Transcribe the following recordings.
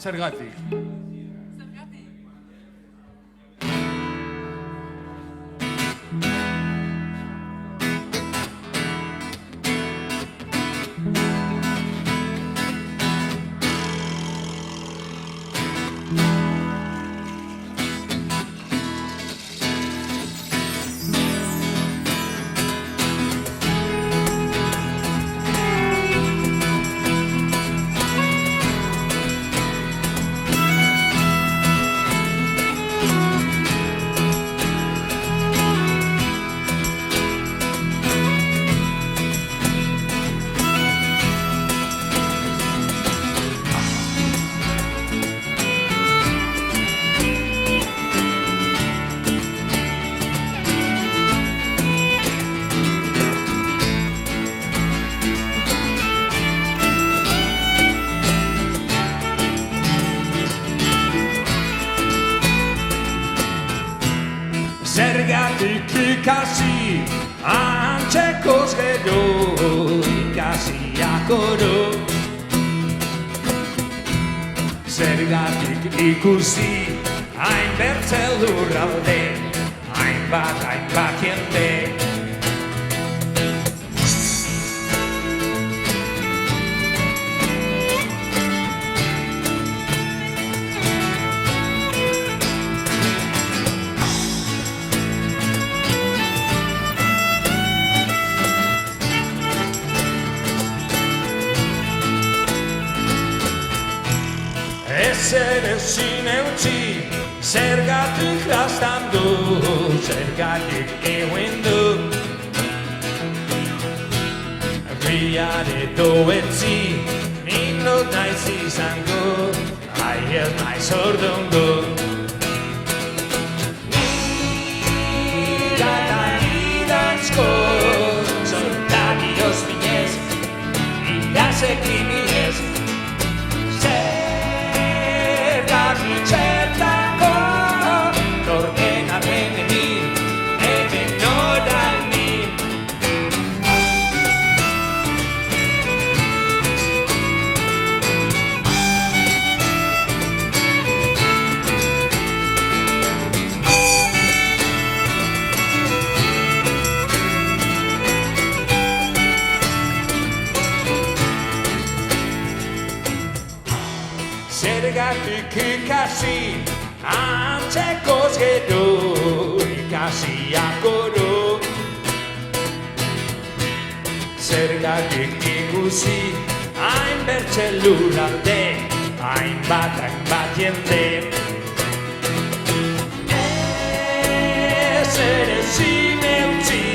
Zergatik. Zergatik ikasi, antzekoz gero, ikasiak oro. Zergatik ikusi, hainbertze lurralde, hainbat jende. Ezer ezin eutzi, zergatik jaztandu, zergatik eguendu. Biareto etzi, nino naiz izango, ez naiz ordungo. Nira idantzko, zortagioz binez, irazekin inez. Zertako, torken arrenenin, hemen noranin. Zergatik ikasi, antzekoz gero, ikasiak oro. Zergatik ikusi, hainbertze lurralde, hainbat jende. Ezer ezin eutzi,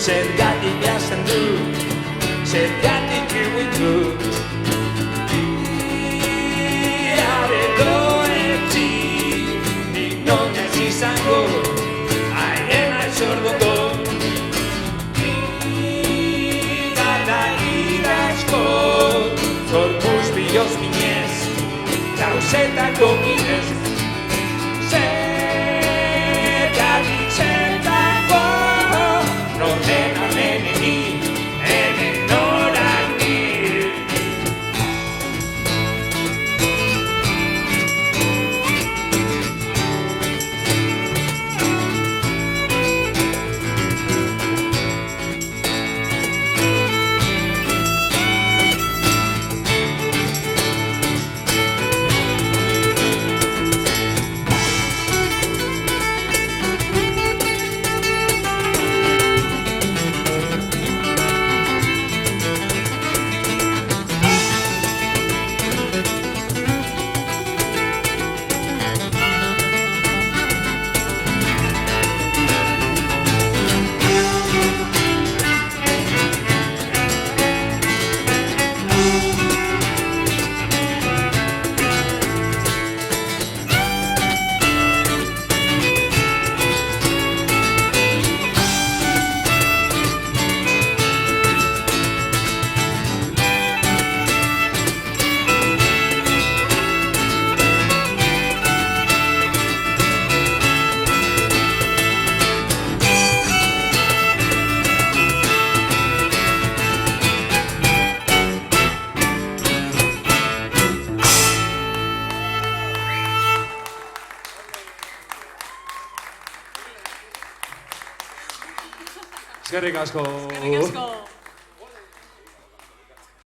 zergatik jaztandu, zergatik eguendu. Izango, haien aitzordungo. Gata irazko, zorpuz biloz minez, gauzetako minez. Zergatik zertako, noten arrenenin, hemen noranin. Eskerrik asko. Eskerrik asko.